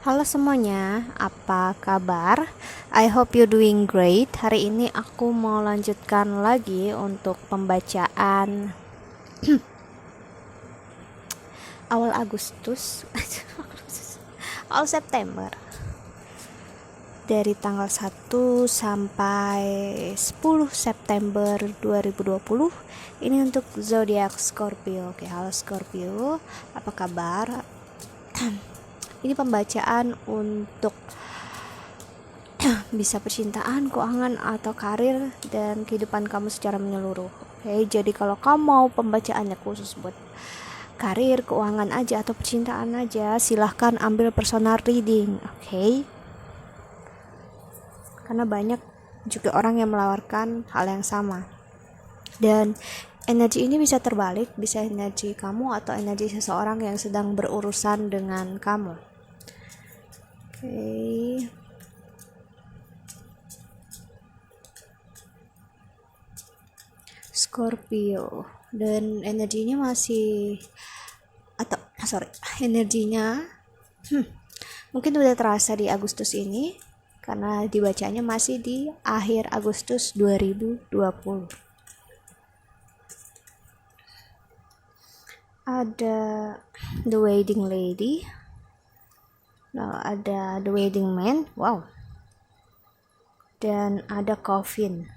Halo semuanya, apa kabar? I hope you doing great. Hari ini aku mau lanjutkan lagi untuk pembacaan awal Agustus, awal September. Dari tanggal 1 sampai 10 September 2020. Ini untuk zodiak Scorpio. Oke, halo Scorpio, apa kabar? Ini pembacaan untuk bisa percintaan, keuangan, atau karir dan kehidupan kamu secara menyeluruh. Oke, jadi kalau kamu mau pembacaannya khusus buat karir, keuangan aja atau percintaan aja, silahkan ambil personal reading. Oke, karena banyak juga orang yang menawarkan hal yang sama, dan energi ini bisa terbalik, bisa energi kamu atau energi seseorang yang sedang berurusan dengan kamu. Oke. Scorpio, dan energinya masih energinya mungkin udah terasa di Agustus ini karena dibacanya masih di akhir Agustus 2020. Ada the wedding lady, ada the wedding man, wow, dan ada coffin.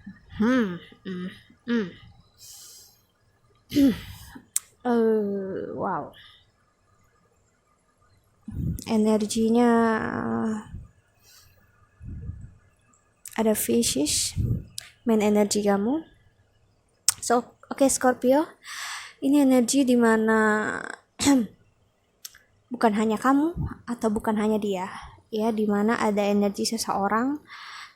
Wow, energinya ada fishes, main energi kamu. So, oke, Scorpio, ini energi dimana bukan hanya kamu atau bukan hanya dia, ya, dimana ada energi seseorang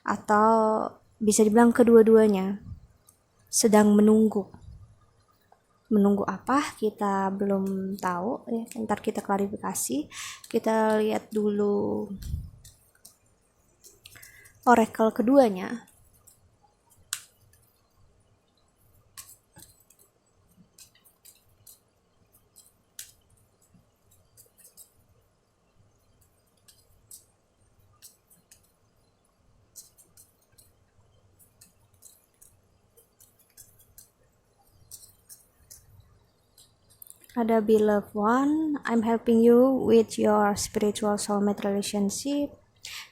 atau bisa dibilang kedua-duanya sedang menunggu apa kita belum tahu, ya. Ntar kita klarifikasi. Kita lihat dulu oracle keduanya. Ada beloved one, I'm helping you with your spiritual soulmate relationship.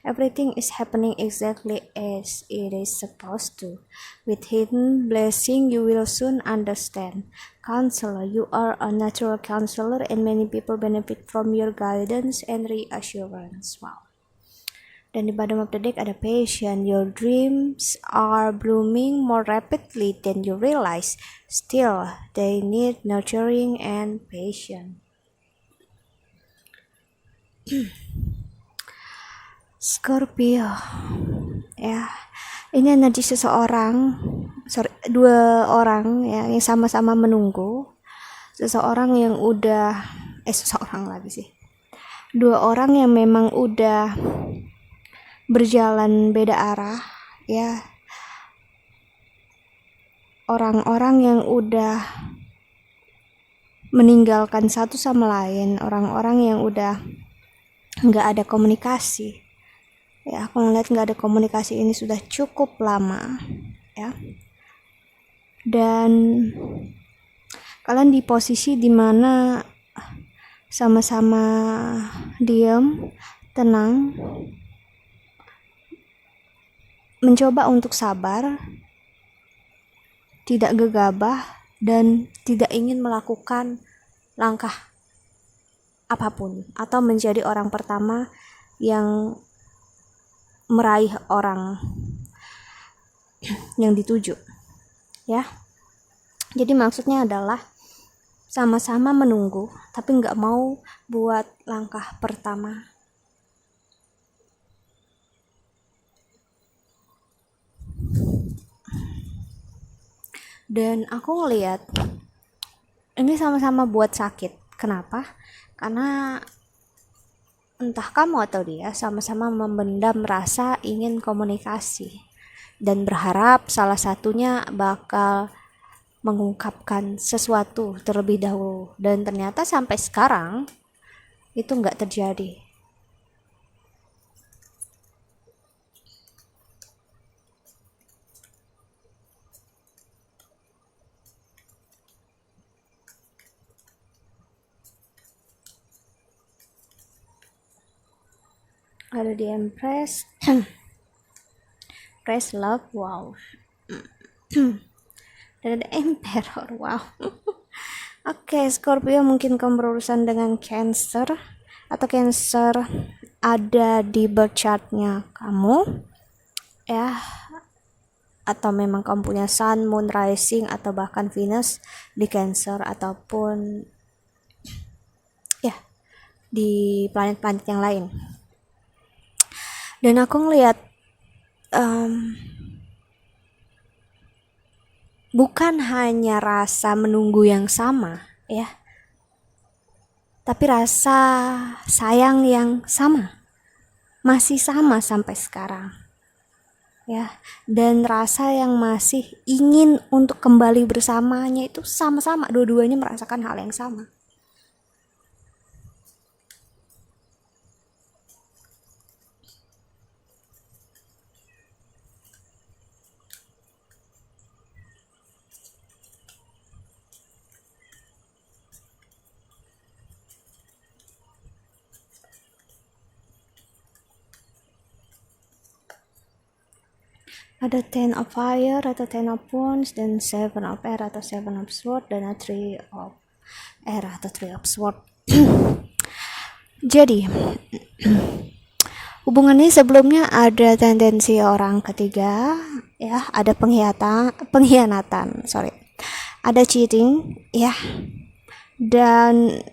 Everything is happening exactly as it is supposed to. With hidden blessing, you will soon understand. Counselor, you are a natural counselor and many people benefit from your guidance and reassurance. Wow. Dan di bottom of the deck ada passion. Your dreams are blooming more rapidly than you realize. Still, they need nurturing and patience. Scorpio, ya, ini energi dua orang ya, yang sama-sama menunggu. Dua orang yang memang udah berjalan beda arah, ya. Orang-orang yang udah meninggalkan satu sama lain, orang-orang yang udah nggak ada komunikasi, ya. Aku ngeliat nggak ada komunikasi ini sudah cukup lama, ya. Dan kalian di posisi dimana sama-sama diam, tenang, mencoba untuk sabar, tidak gegabah, dan tidak ingin melakukan langkah apapun atau menjadi orang pertama yang meraih orang yang dituju, ya. Jadi maksudnya adalah sama-sama menunggu tapi nggak mau buat langkah pertama. Dan aku ngelihat ini sama-sama buat sakit. Kenapa? Karena entah kamu atau dia sama-sama memendam rasa ingin komunikasi dan berharap salah satunya bakal mengungkapkan sesuatu terlebih dahulu, dan ternyata sampai sekarang itu nggak terjadi. Ada di Empress. Press Love, wow. Dan ada Emperor, wow. Oke, Scorpio mungkin kamu berurusan dengan Cancer, atau Cancer ada di birth chartnya kamu, ya, atau memang kamu punya Sun, Moon, Rising, atau bahkan Venus di Cancer, ataupun ya di planet-planet yang lain. Dan aku ngelihat bukan hanya rasa menunggu yang sama, ya, tapi rasa sayang yang sama, masih sama sampai sekarang, ya, dan rasa yang masih ingin untuk kembali bersamanya itu sama-sama, dua-duanya merasakan hal yang sama. Ada Ten of Fire atau Ten of Wands, dan Seven of Air atau Seven of Swords, dan Three of Air atau Three of Swords. Jadi hubungan ini sebelumnya ada tendensi orang ketiga, ya, ada pengkhianatan, ada cheating, ya, dan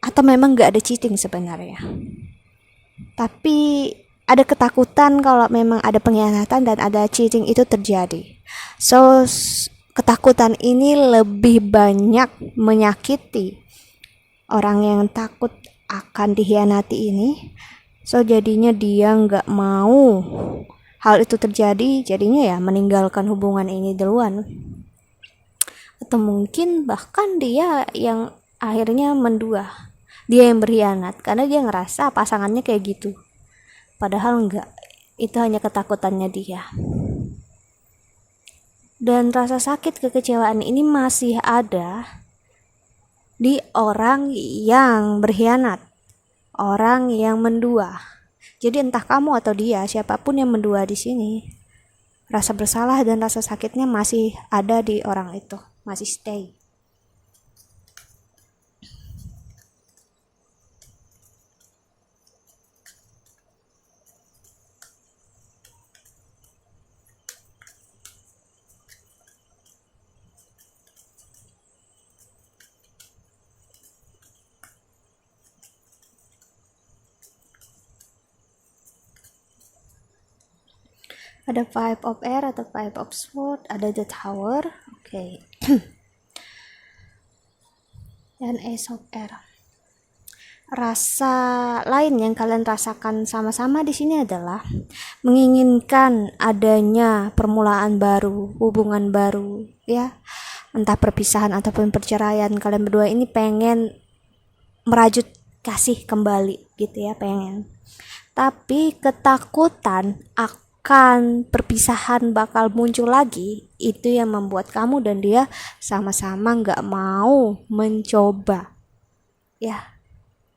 atau memang nggak ada cheating sebenarnya, tapi ada ketakutan kalau memang ada pengkhianatan dan ada cheating itu terjadi. So ketakutan ini lebih banyak menyakiti orang yang takut akan dikhianati ini. So jadinya dia nggak mau hal itu terjadi, jadinya ya meninggalkan hubungan ini duluan. Atau mungkin bahkan dia yang akhirnya mendua, dia yang berkhianat karena dia ngerasa pasangannya kayak gitu, padahal enggak, itu hanya ketakutannya dia. Dan rasa sakit kekecewaan ini masih ada di orang yang berkhianat, orang yang mendua. Jadi entah kamu atau dia, siapapun yang mendua di sini, rasa bersalah dan rasa sakitnya masih ada di orang itu, masih stay. Ada Five of Air atau Five of Swords, ada The Tower, oke. Dan Ace of Air. Rasa lain yang kalian rasakan sama-sama di sini adalah menginginkan adanya permulaan baru, hubungan baru, ya. Entah perpisahan ataupun perceraian, kalian berdua ini pengen merajut kasih kembali gitu ya, pengen. Tapi ketakutan akan perpisahan bakal muncul lagi, itu yang membuat kamu dan dia sama-sama nggak mau mencoba, ya,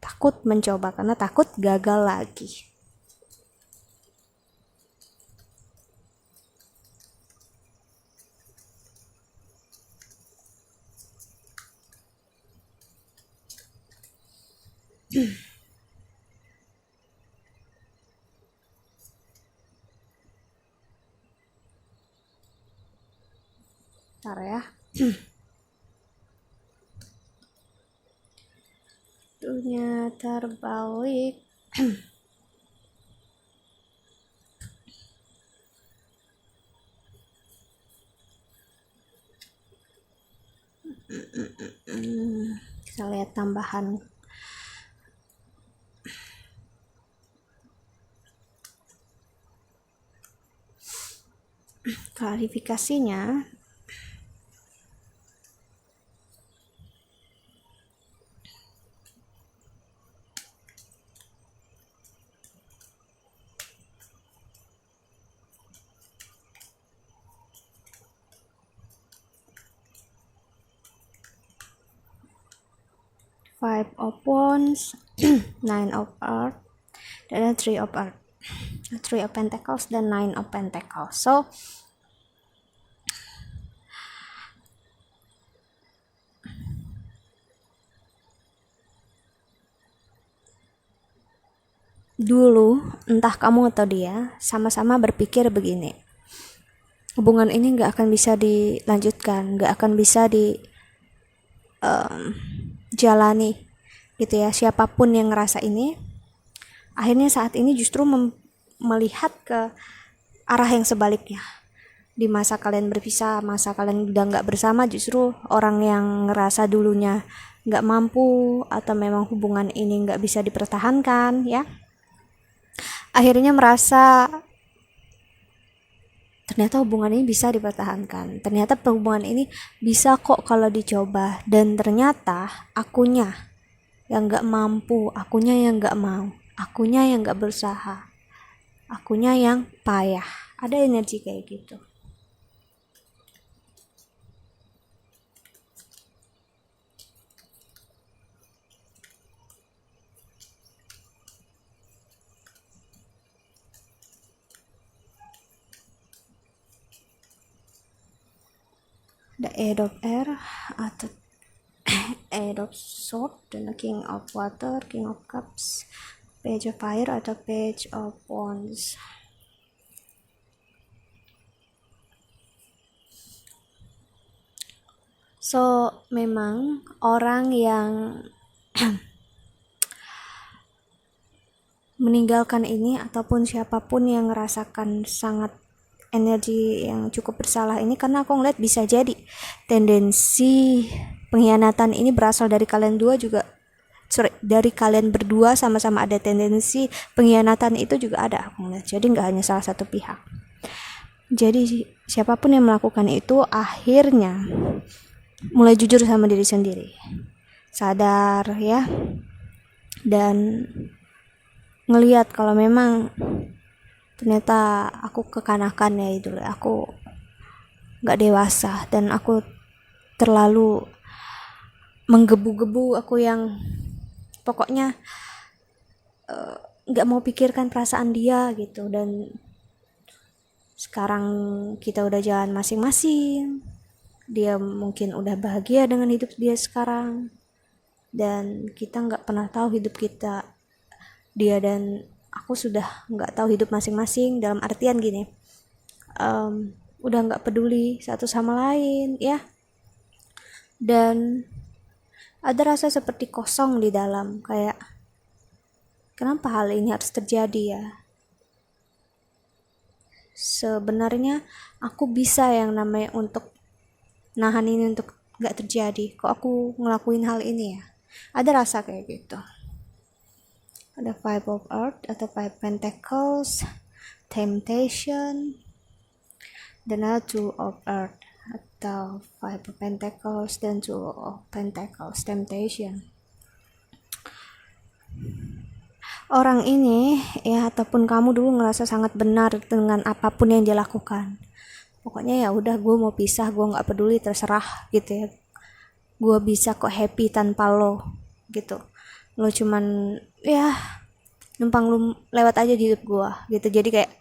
takut mencoba karena takut gagal lagi. Bentar ya. Dunia terbalik. Kita lihat tambahan. Klarifikasinya, Five of Wands, Nine of Earth, dan Three of Earth, Three of Pentacles, dan Nine of Pentacles. So dulu entah kamu atau dia sama-sama berpikir begini, hubungan ini nggak akan bisa dilanjutkan, nggak akan bisa dijalani gitu ya. Siapapun yang ngerasa ini, akhirnya saat ini justru melihat ke arah yang sebaliknya. Di masa kalian berpisah, masa kalian udah nggak bersama, justru orang yang ngerasa dulunya nggak mampu atau memang hubungan ini nggak bisa dipertahankan ya, akhirnya merasa ternyata hubungan ini bisa dipertahankan, ternyata hubungan ini bisa kok kalau dicoba, dan ternyata akunya yang nggak mampu, akunya yang nggak mau, akunya yang nggak berusaha, akunya yang payah. Ada energi kayak gitu. The Eight of Air atau Eight of Swords, dan King of Water, King of Cups, Page of Fire atau Page of Wands. So memang orang yang meninggalkan ini ataupun siapapun yang merasakan sangat energi yang cukup bersalah ini, karena aku ngeliat bisa jadi tendensi pengkhianatan ini berasal dari kalian dua juga, dari kalian berdua sama-sama ada tendensi pengkhianatan itu juga ada aku ngeliat. Jadi nggak hanya salah satu pihak. Jadi siapapun yang melakukan itu akhirnya mulai jujur sama diri sendiri, sadar ya, dan ngelihat kalau memang ternyata aku kekanakan ya, itu aku nggak dewasa dan aku terlalu menggebu-gebu, aku yang pokoknya nggak mau pikirkan perasaan dia gitu. Dan sekarang kita udah jalan masing-masing, dia mungkin udah bahagia dengan hidup dia sekarang, dan kita nggak pernah tahu hidup kita, dia dan aku sudah nggak tahu hidup masing-masing, dalam artian gini, udah nggak peduli satu sama lain ya, dan ada rasa seperti kosong di dalam, kayak kenapa hal ini harus terjadi ya. Sebenarnya aku bisa yang namanya untuk nahan ini untuk nggak terjadi, kok aku ngelakuin hal ini ya. Ada rasa kayak gitu. Ada Five of Earth atau Five Pentacles, Temptation, dan ada Two of Earth atau Five of Pentacles dan Two of Pentacles, Temptation. Orang ini ya, ataupun kamu dulu ngerasa sangat benar dengan apapun yang dia lakukan. Pokoknya ya udah, gue mau pisah, gue nggak peduli, terserah gitu ya. Gue bisa kok happy tanpa lo gitu. Lo cuman ya numpang lu lewat aja di hidup gue gitu. Jadi kayak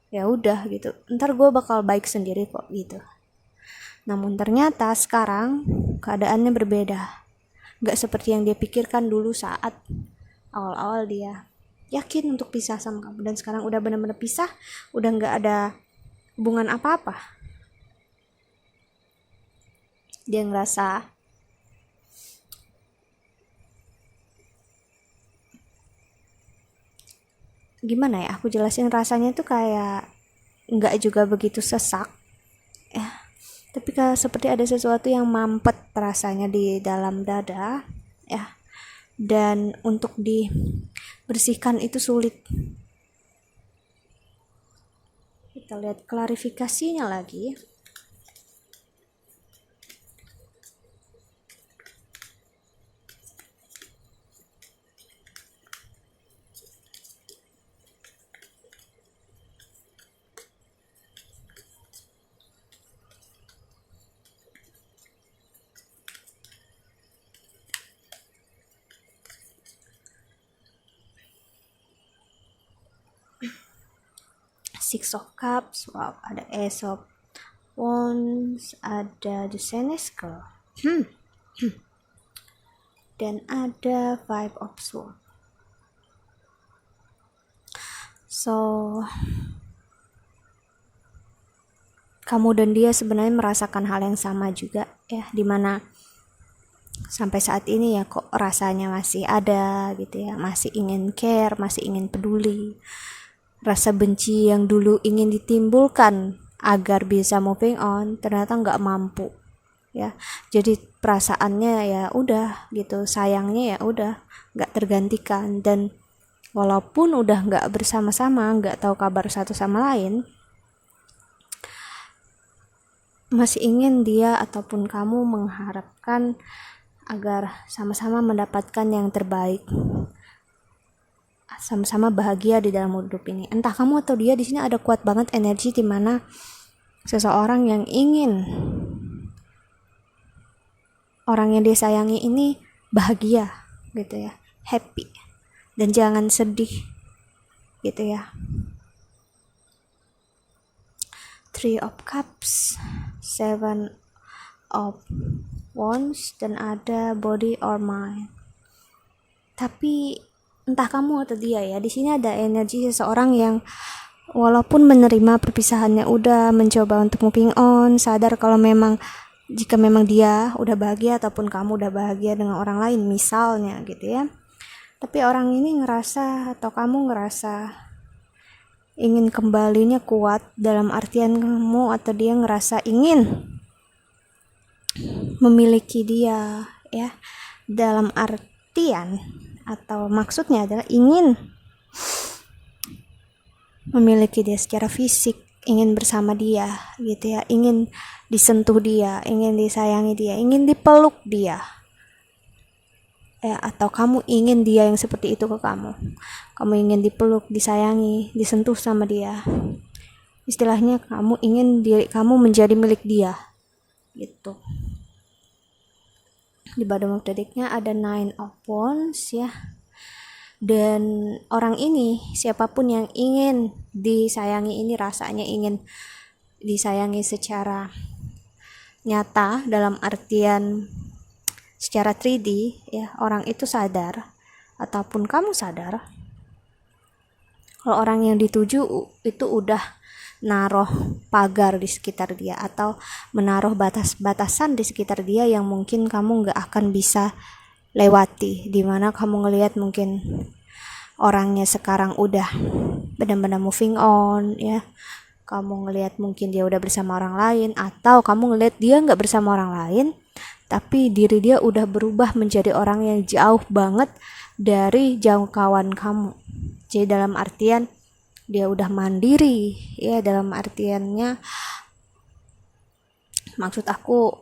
ya udah gitu, ntar gue bakal baik sendiri kok gitu. Namun ternyata sekarang keadaannya berbeda, nggak seperti yang dia pikirkan dulu saat awal-awal dia yakin untuk pisah sama kamu, dan sekarang udah benar-benar pisah, udah nggak ada hubungan apa-apa. Dia ngerasa gimana ya aku jelasin, rasanya tuh kayak nggak juga begitu sesak ya, tapi kayak seperti ada sesuatu yang mampet rasanya di dalam dada ya, dan untuk dibersihkan itu sulit. Kita lihat klarifikasinya lagi. Six of Cups, wow, ada Ace of Wands, ada The Seneschal, dan ada Five of Swords. So kamu dan dia sebenarnya merasakan hal yang sama juga ya, dimana sampai saat ini ya kok rasanya masih ada gitu ya, masih ingin care, masih ingin peduli. Rasa benci yang dulu ingin ditimbulkan agar bisa moving on ternyata nggak mampu ya, jadi perasaannya ya udah gitu, sayangnya ya udah nggak tergantikan. Dan walaupun udah nggak bersama-sama, nggak tahu kabar satu sama lain, masih ingin dia ataupun kamu mengharapkan agar sama-sama mendapatkan yang terbaik, sama-sama bahagia di dalam hidup ini. Entah kamu atau dia, di sini ada kuat banget energi di mana seseorang yang ingin orang yang dia sayangi ini bahagia gitu ya, happy, dan jangan sedih gitu ya. Three of Cups, Seven of Wands, dan ada Body or Mind. Tapi entah kamu atau dia ya, di sini ada energi seseorang yang walaupun menerima perpisahannya, udah mencoba untuk moving on, sadar kalau memang jika memang dia udah bahagia ataupun kamu udah bahagia dengan orang lain misalnya gitu ya, tapi orang ini ngerasa atau kamu ngerasa ingin kembalinya kuat, dalam artian kamu atau dia ngerasa ingin memiliki dia ya, dalam artian atau maksudnya adalah ingin memiliki dia secara fisik, ingin bersama dia gitu ya, ingin disentuh dia, ingin disayangi dia, ingin dipeluk dia ya, atau kamu ingin dia yang seperti itu ke kamu ingin dipeluk, disayangi, disentuh sama dia. Istilahnya kamu ingin diri kamu menjadi milik dia gitu. Di bottom of the deck-nya ada Nine of Wands ya. Dan orang ini, siapapun yang ingin disayangi ini, rasanya ingin disayangi secara nyata, dalam artian secara 3D ya, orang itu sadar ataupun kamu sadar kalau orang yang dituju itu udah naruh pagar di sekitar dia atau menaruh batas-batasan di sekitar dia yang mungkin kamu gak akan bisa lewati, dimana kamu ngelihat mungkin orangnya sekarang udah benar-benar moving on ya, kamu ngelihat mungkin dia udah bersama orang lain, atau kamu ngelihat dia gak bersama orang lain tapi diri dia udah berubah menjadi orang yang jauh banget dari jangkauan kamu. Jadi dalam artian dia udah mandiri ya, dalam artiannya maksud aku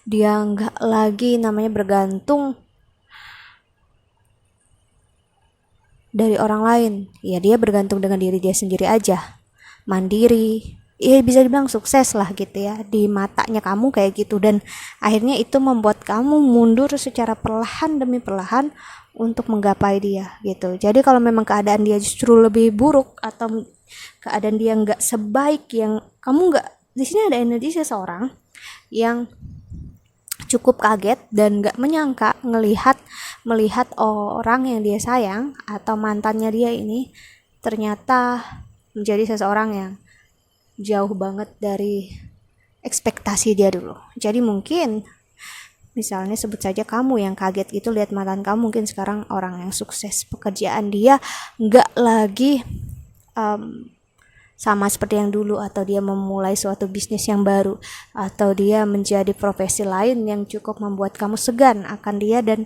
dia nggak lagi namanya bergantung dari orang lain ya, dia bergantung dengan diri dia sendiri aja, mandiri ya, bisa dibilang sukses lah gitu ya di matanya kamu kayak gitu. Dan akhirnya itu membuat kamu mundur secara perlahan demi perlahan untuk menggapai dia gitu. Jadi kalau memang keadaan dia justru lebih buruk atau keadaan dia nggak sebaik yang kamu, nggak, di sini ada energi seseorang yang cukup kaget dan nggak menyangka melihat orang yang dia sayang atau mantannya dia ini ternyata menjadi seseorang yang jauh banget dari ekspektasi dia dulu. Jadi mungkin misalnya sebut saja kamu yang kaget gitu lihat mantan kamu, mungkin sekarang orang yang sukses, pekerjaan dia nggak lagi sama seperti yang dulu, atau dia memulai suatu bisnis yang baru, atau dia menjadi profesi lain yang cukup membuat kamu segan akan dia, dan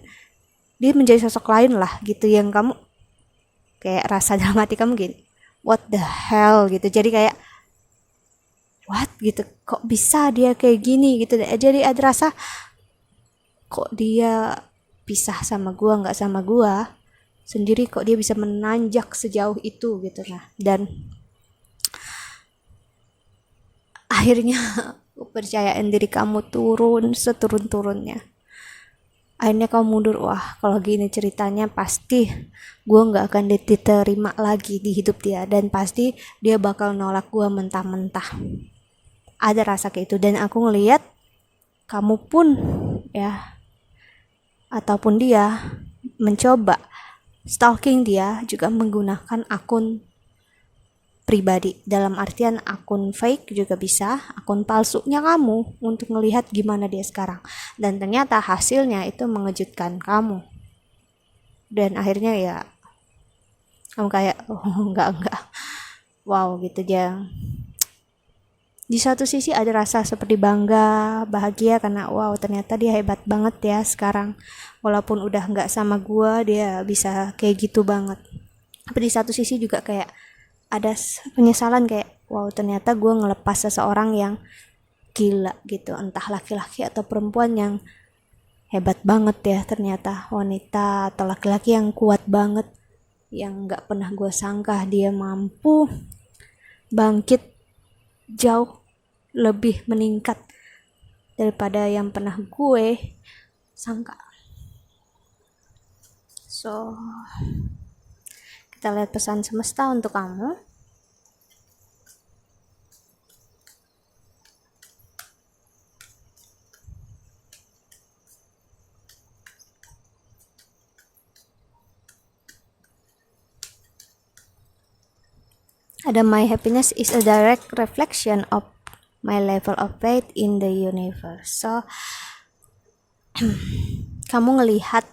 dia menjadi sosok lain lah gitu yang kamu kayak rasa dalam hati kamu gini, what the hell gitu. Jadi kayak what gitu, kok bisa dia kayak gini gitu. Jadi ada rasa kok dia pisah sama gua, nggak sama gua sendiri, kok dia bisa menanjak sejauh itu gitu. Nah, dan akhirnya kepercayaan diri kamu turun seturun-turunnya akhirnya kamu mundur. Wah, kalau gini ceritanya pasti gue nggak akan diterima lagi di hidup dia, dan pasti dia bakal nolak gue mentah-mentah. Ada rasa kayak itu, dan aku ngelihat kamu pun ya, ataupun dia mencoba stalking dia juga menggunakan akun pribadi, dalam artian akun fake juga bisa, akun palsunya kamu, untuk melihat gimana dia sekarang. Dan ternyata hasilnya itu mengejutkan kamu, dan akhirnya ya kamu kayak oh enggak, wow gitu aja. Di satu sisi ada rasa seperti bangga, bahagia, karena wow ternyata dia hebat banget ya sekarang, walaupun udah nggak sama gua dia bisa kayak gitu banget. Tapi di satu sisi juga kayak ada penyesalan, kayak wow ternyata gue ngelepas seseorang yang gila gitu, entah laki-laki atau perempuan yang hebat banget ya, ternyata wanita atau laki-laki yang kuat banget, yang gak pernah gue sangka dia mampu bangkit jauh lebih meningkat daripada yang pernah gue sangka. So kita lihat pesan semesta untuk kamu. Ada, my happiness is a direct reflection of my level of faith in the universe. So kamu ngelihat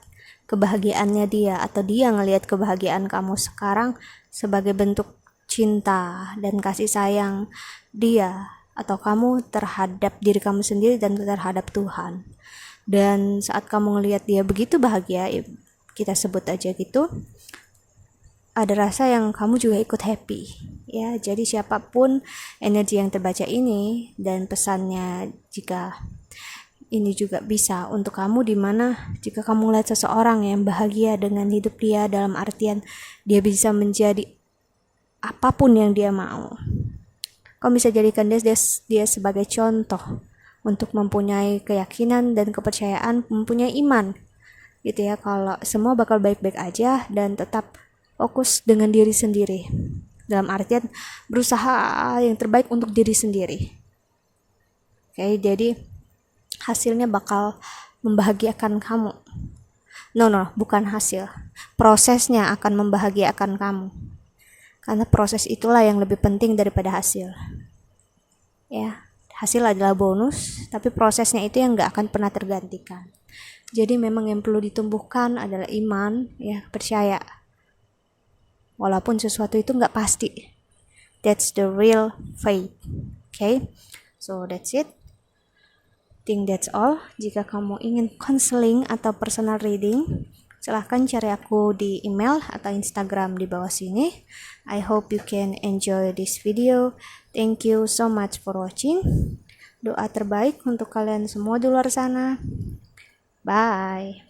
kebahagiaannya dia, atau dia ngelihat kebahagiaan kamu sekarang sebagai bentuk cinta dan kasih sayang dia atau kamu terhadap diri kamu sendiri dan terhadap Tuhan. Dan saat kamu ngelihat dia begitu bahagia, kita sebut aja gitu, ada rasa yang kamu juga ikut happy ya. Jadi siapapun energi yang terbaca ini dan pesannya, jika ini juga bisa untuk kamu, dimana jika kamu lihat seseorang yang bahagia dengan hidup dia, dalam artian dia bisa menjadi apapun yang dia mau, kamu bisa jadikan dia sebagai contoh untuk mempunyai keyakinan dan kepercayaan, mempunyai iman gitu ya, kalau semua bakal baik-baik aja, dan tetap fokus dengan diri sendiri, dalam artian berusaha yang terbaik untuk diri sendiri. Oke, jadi hasilnya bakal membahagiakan kamu. No, bukan hasil. Prosesnya akan membahagiakan kamu. Karena proses itulah yang lebih penting daripada hasil. Ya, hasil adalah bonus, tapi prosesnya itu yang gak akan pernah tergantikan. Jadi memang yang perlu ditumbuhkan adalah iman, ya, percaya. Walaupun sesuatu itu gak pasti. That's the real faith. Okay, so that's it. Think that's all. Jika kamu ingin counseling atau personal reading, silahkan cari aku di email atau Instagram di bawah sini. I hope you can enjoy this video. Thank you so much for watching. Doa terbaik untuk kalian semua di luar sana. Bye.